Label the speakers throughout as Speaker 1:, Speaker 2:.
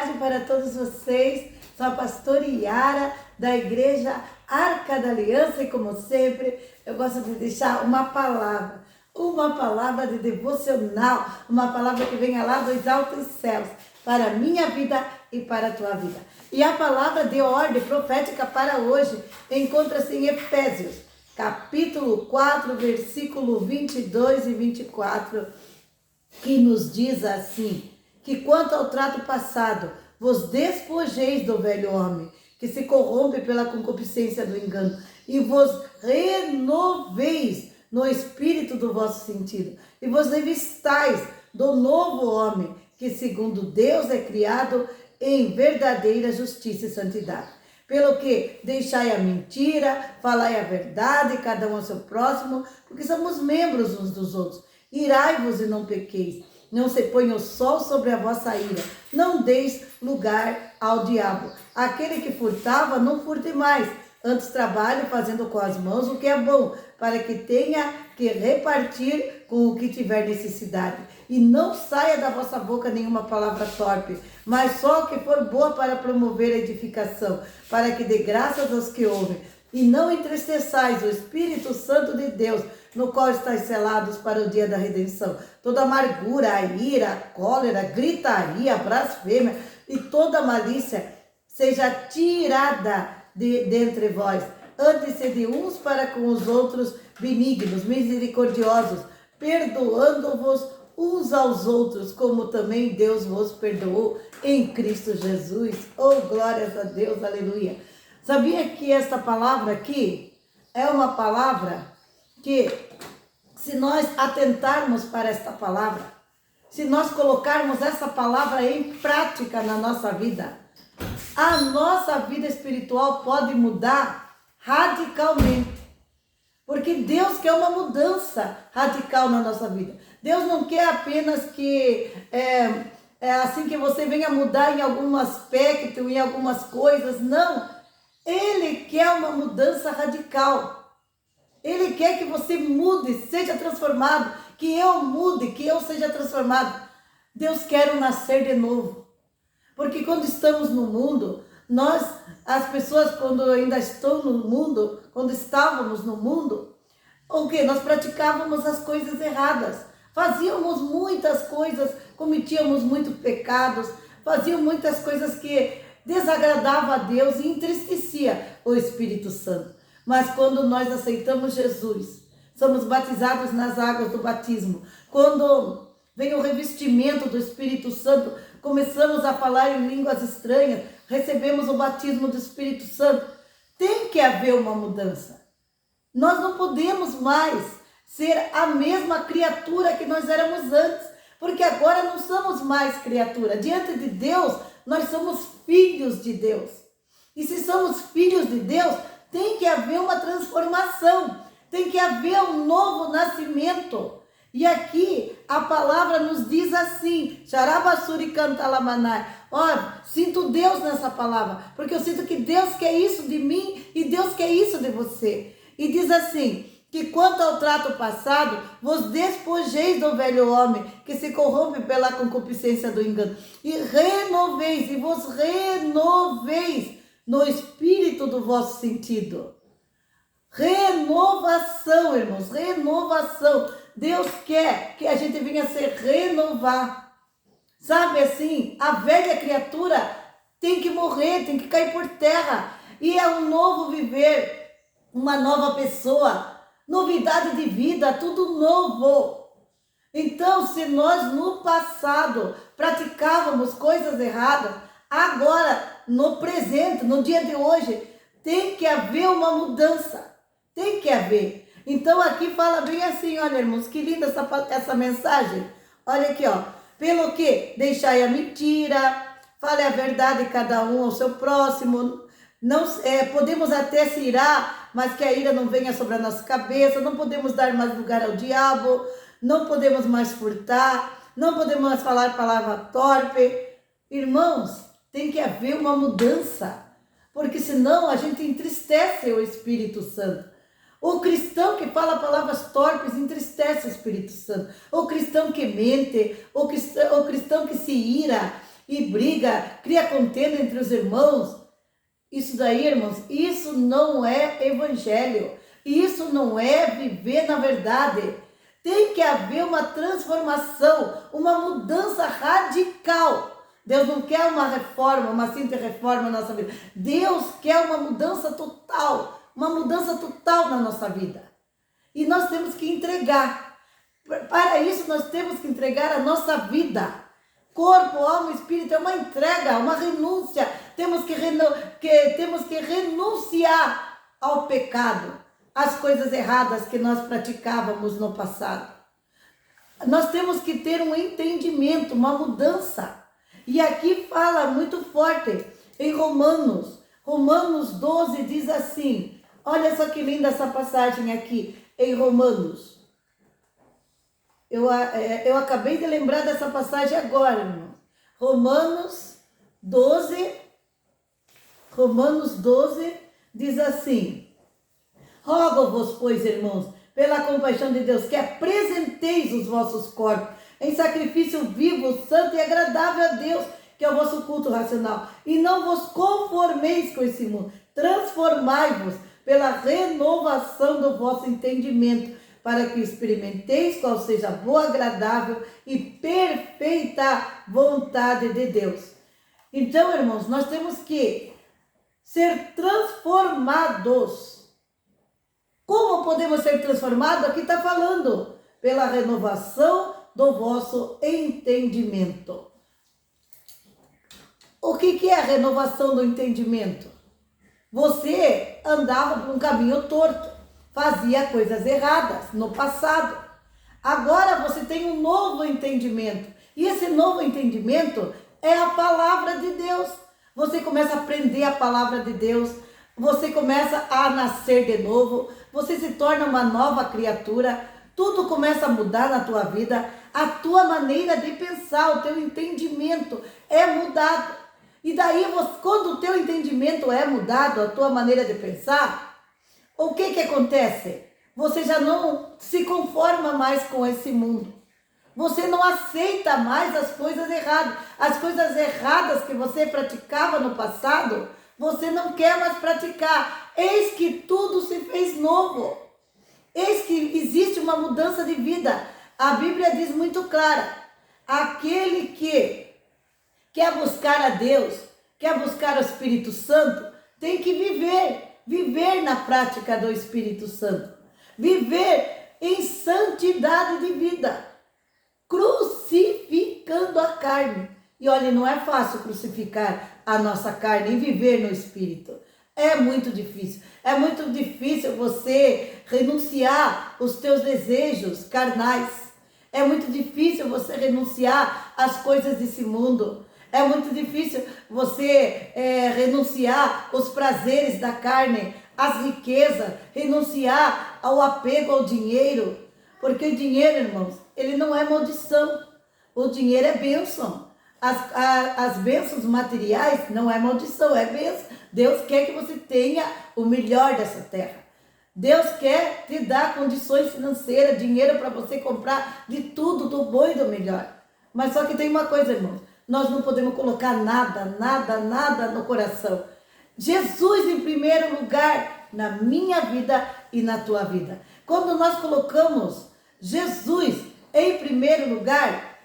Speaker 1: tarde para todos vocês. Sou a pastora Yara, da Igreja Arca da Aliança, e como sempre, eu gosto de deixar uma palavra de devocional, uma palavra que venha lá dos altos céus, para a minha vida e para a tua vida. E a palavra de ordem profética para hoje encontra-se em Efésios, capítulo 4, versículo 22 e 24, que nos diz assim: que quanto ao trato passado, vos despojeis do velho homem, que se corrompe pela concupiscência do engano, e vos renoveis no espírito do vosso sentido, e vos revistais do novo homem, que segundo Deus é criado em verdadeira justiça e santidade. Pelo que deixai a mentira, falai a verdade, cada um ao seu próximo, porque somos membros uns dos outros. Irai-vos e não pequeis. Não se ponha o sol sobre a vossa ira. Não deis lugar ao diabo. Aquele que furtava, não furte mais. Antes trabalhe fazendo com as mãos o que é bom, para que tenha que repartir com o que tiver necessidade. E não saia da vossa boca nenhuma palavra torpe, mas só o que for boa para promover a edificação, para que dê graças aos que ouvem. E não entristeçais o Espírito Santo de Deus, no qual estáis selados para o dia da redenção. Toda amargura, a ira, a cólera, gritaria, blasfêmia e toda malícia seja tirada dentre vós. Antes sede uns para com os outros benignos, misericordiosos, perdoando-vos uns aos outros, como também Deus vos perdoou em Cristo Jesus. Oh, glórias a Deus, aleluia. Sabia que esta palavra aqui é uma palavra que, se nós atentarmos para esta palavra, se nós colocarmos essa palavra em prática na nossa vida, a nossa vida espiritual pode mudar radicalmente. Porque Deus quer uma mudança radical na nossa vida. Deus não quer apenas que assim que você venha mudar em algum aspecto, em algumas coisas. Não. Ele quer uma mudança radical. Ele quer que você mude, seja transformado, que eu mude, que eu seja transformado. Deus quer um nascer de novo. Porque quando estamos no mundo, as pessoas quando ainda estão no mundo, quando estávamos no mundo, o que? Nós praticávamos as coisas erradas. Fazíamos muitas coisas, cometíamos muitos pecados, fazíamos muitas coisas que desagradavam a Deus e entristecia o Espírito Santo. Mas quando nós aceitamos Jesus, somos batizados nas águas do batismo, quando vem o revestimento do Espírito Santo, começamos a falar em línguas estranhas, recebemos o batismo do Espírito Santo, tem que haver uma mudança. Nós não podemos mais ser a mesma criatura que nós éramos antes, porque agora não somos mais criatura. Diante de Deus, nós somos filhos de Deus. E se somos filhos de Deus, tem que haver uma transformação, tem que haver um novo nascimento. E aqui a palavra nos diz assim: Xarabassuri cantalamanai. Ó, sinto Deus nessa palavra, porque eu sinto que Deus quer isso de mim e Deus quer isso de você. E diz assim: que quanto ao trato passado, vos despojeis do velho homem, que se corrompe pela concupiscência do engano, e vos renoveis no espírito do vosso sentido. Renovação, irmãos, renovação. Deus quer que a gente venha se renovar. Sabe assim, a velha criatura tem que morrer, tem que cair por terra. E é um novo viver, uma nova pessoa, novidade de vida, tudo novo. Então, se nós no passado praticávamos coisas erradas, agora, no presente, no dia de hoje, tem que haver uma mudança. Tem que haver. Então aqui fala bem assim, olha, irmãos, que linda essa mensagem. Olha aqui, ó. Pelo que deixai a mentira, fale a verdade cada um ao seu próximo. Não, podemos até se irar, mas que a ira não venha sobre a nossa cabeça. Não podemos dar mais lugar ao diabo. Não podemos mais furtar. Não podemos mais falar palavra torpe. Irmãos, tem que haver uma mudança. Porque senão a gente entristece o Espírito Santo. O cristão que fala palavras torpes entristece o Espírito Santo. O cristão que mente, o cristão que se ira e briga, cria contenda entre os irmãos. Isso daí, irmãos, isso não é evangelho. Isso não é viver na verdade. Tem que haver uma transformação, uma mudança radical. Deus não quer uma reforma, uma simples reforma na nossa vida. Deus quer uma mudança total na nossa vida. E nós temos que entregar. Para isso, nós temos que entregar a nossa vida. Corpo, alma, espírito, é uma entrega, uma renúncia. Temos que renunciar ao pecado, às coisas erradas que nós praticávamos no passado. Nós temos que ter um entendimento, uma mudança. E aqui fala muito forte, em Romanos 12 diz assim, olha só que linda essa passagem aqui, em Romanos. Eu acabei de lembrar dessa passagem agora, irmão. Romanos 12 diz assim, rogo-vos, pois, irmãos, pela compaixão de Deus, que apresenteis os vossos corpos em sacrifício vivo, santo e agradável a Deus, que é o vosso culto racional. E não vos conformeis com esse mundo, transformai-vos pela renovação do vosso entendimento, para que experimenteis qual seja a boa, agradável e perfeita vontade de Deus. Então, irmãos, nós temos que ser transformados. Como podemos ser transformados? Aqui está falando, pela renovação do vosso entendimento. O que é a renovação do entendimento? Você andava por um caminho torto, fazia coisas erradas no passado. Agora você tem um novo entendimento. E esse novo entendimento é a palavra de Deus. Você começa a aprender a palavra de Deus. Você começa a nascer de novo. Você se torna uma nova criatura. Tudo começa a mudar na tua vida. A tua maneira de pensar, o teu entendimento é mudado. E daí, quando o teu entendimento é mudado, a tua maneira de pensar, o que acontece? Você já não se conforma mais com esse mundo. Você não aceita mais as coisas erradas. As coisas erradas que você praticava no passado, você não quer mais praticar. Eis que tudo se fez novo. Eis que existe uma mudança de vida. A Bíblia diz muito clara, aquele que quer buscar a Deus, quer buscar o Espírito Santo, tem que viver na prática do Espírito Santo, viver em santidade de vida, crucificando a carne. E olha, não é fácil crucificar a nossa carne e viver no Espírito. É muito difícil. É muito difícil você renunciar os teus desejos carnais. É muito difícil você renunciar às coisas desse mundo. É muito difícil você renunciar os prazeres da carne, às riquezas, renunciar ao apego ao dinheiro. Porque o dinheiro, irmãos, ele não é maldição. O dinheiro é bênção. As bênçãos materiais não é maldição, é bênção. Deus quer que você tenha o melhor dessa terra. Deus quer te dar condições financeiras, dinheiro para você comprar de tudo, do bom e do melhor. Mas só que tem uma coisa, irmãos, nós não podemos colocar nada no coração. Jesus em primeiro lugar na minha vida e na tua vida. Quando nós colocamos Jesus em primeiro lugar,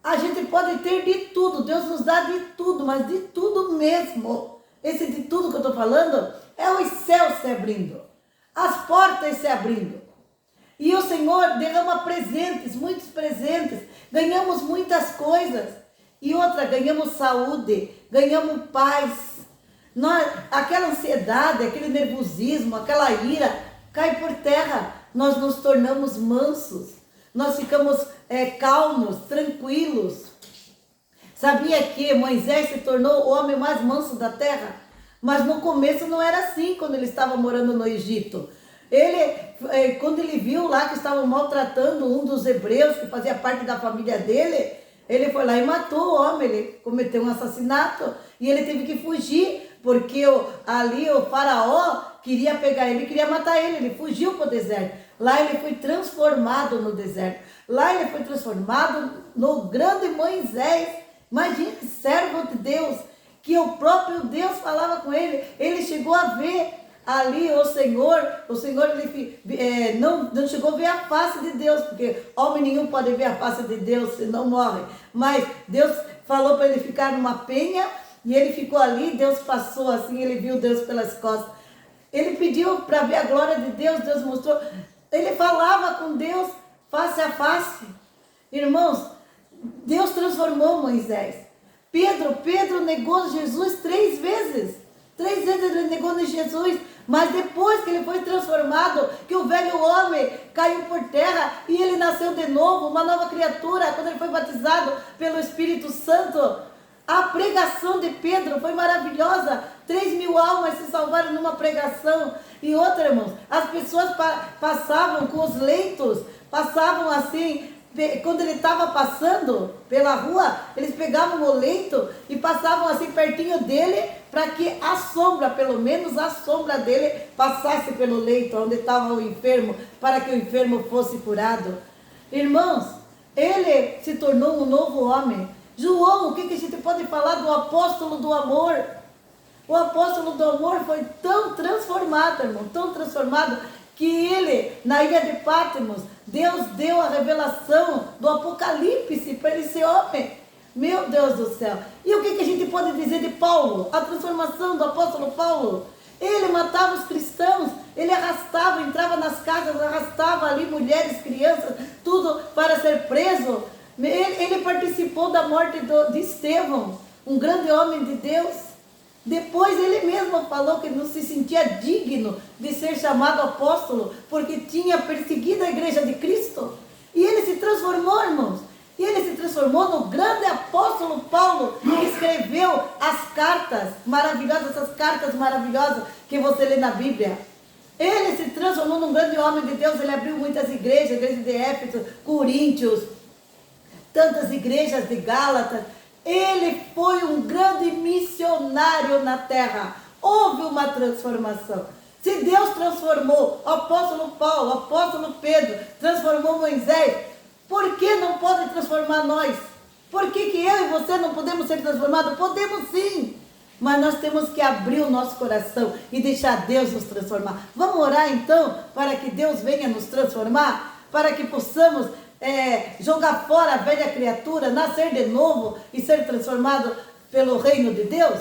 Speaker 1: a gente pode ter de tudo. Deus nos dá de tudo, mas de tudo mesmo. Esse de tudo que eu estou falando é os céus se abrindo, as portas se abrindo. E o Senhor derrama presentes, muitos presentes. Ganhamos muitas coisas. E outra, ganhamos saúde, ganhamos paz. Aquela ansiedade, aquele nervosismo, aquela ira, cai por terra. Nós nos tornamos mansos. Nós ficamos calmos, tranquilos. Sabia que Moisés se tornou o homem mais manso da terra? Mas no começo não era assim, quando ele estava morando no Egito. Quando ele viu lá que estavam maltratando um dos hebreus, que fazia parte da família dele, ele foi lá e matou o homem, ele cometeu um assassinato e ele teve que fugir, porque ali o faraó queria pegar ele, queria matar ele fugiu para o deserto. Lá ele foi transformado no deserto. Lá ele foi transformado no grande Moisés, Imagine, servo de Deus, que o próprio Deus falava com ele. Ele chegou a ver ali o Senhor ele, não chegou a ver a face de Deus, porque homem nenhum pode ver a face de Deus, senão morre. Mas Deus falou para ele ficar numa penha, e ele ficou ali, Deus passou assim, ele viu Deus pelas costas. Ele pediu para ver a glória de Deus, Deus mostrou. Ele falava com Deus face a face. Irmãos, Deus transformou Moisés. Pedro negou Jesus 3 vezes. 3 vezes ele negou Jesus. Mas depois que ele foi transformado, que o velho homem caiu por terra e ele nasceu de novo, uma nova criatura, quando ele foi batizado pelo Espírito Santo, a pregação de Pedro foi maravilhosa. 3.000 almas se salvaram numa pregação. E outra, irmãos, as pessoas passavam com os leitos, passavam assim, quando ele estava passando pela rua, eles pegavam o leito e passavam assim pertinho dele, para que a sombra, pelo menos a sombra dele, passasse pelo leito onde estava o enfermo, para que o enfermo fosse curado. Irmãos, ele se tornou um novo homem. João, o que a gente pode falar do apóstolo do amor? O apóstolo do amor foi tão transformado, irmão, tão transformado, que ele, na ilha de Patmos, Deus deu a revelação do Apocalipse para esse homem. Meu Deus do céu. E o que a gente pode dizer de Paulo? A transformação do apóstolo Paulo. Ele matava os cristãos, ele arrastava, entrava nas casas, arrastava ali mulheres, crianças, tudo para ser preso. Ele participou da morte de Estevão, um grande homem de Deus. Depois ele mesmo falou que não se sentia digno de ser chamado apóstolo, porque tinha perseguido a igreja de Cristo. E ele se transformou, irmãos. E ele se transformou no grande apóstolo Paulo, que escreveu as cartas maravilhosas, essas cartas maravilhosas que você lê na Bíblia. Ele se transformou num grande homem de Deus. Ele abriu muitas igrejas, a igreja de Éfeso, Coríntios, tantas igrejas de Gálatas. Ele foi um grande missionário na terra. Houve uma transformação. Se Deus transformou o apóstolo Paulo, o apóstolo Pedro, transformou Moisés, por que não pode transformar nós? Por que eu e você não podemos ser transformados? Podemos sim, mas nós temos que abrir o nosso coração e deixar Deus nos transformar. Vamos orar então para que Deus venha nos transformar, para que possamos jogar fora a velha criatura, nascer de novo e ser transformado pelo reino de Deus?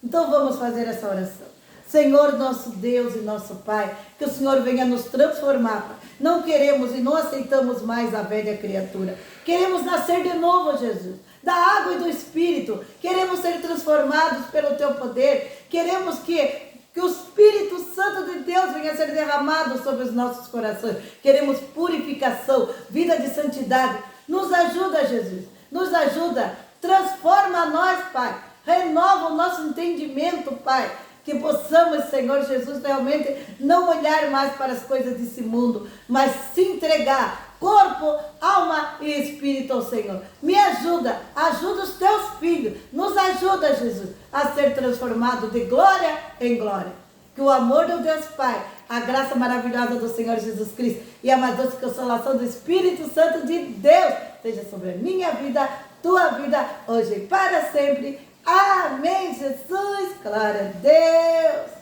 Speaker 1: Então vamos fazer essa oração. Senhor, nosso Deus e nosso Pai, que o Senhor venha nos transformar. Não queremos e não aceitamos mais a velha criatura. Queremos nascer de novo, Jesus, da água e do Espírito. Queremos ser transformados pelo Teu poder. Queremos que o Espírito Santo de Deus venha a ser derramado sobre os nossos corações. Queremos purificação, vida de santidade. Nos ajuda, Jesus. Nos ajuda. Transforma nós, Pai. Renova o nosso entendimento, Pai. Que possamos, Senhor Jesus, realmente não olhar mais para as coisas desse mundo, mas se entregar, corpo, alma e espírito ao Senhor. Me ajuda, ajuda os teus filhos, nos ajuda, Jesus, a ser transformado de glória em glória. Que o amor do Deus Pai, a graça maravilhosa do Senhor Jesus Cristo e a mais doce consolação do Espírito Santo de Deus seja sobre a minha vida, tua vida, hoje e para sempre. Amém, Jesus, glória a Deus.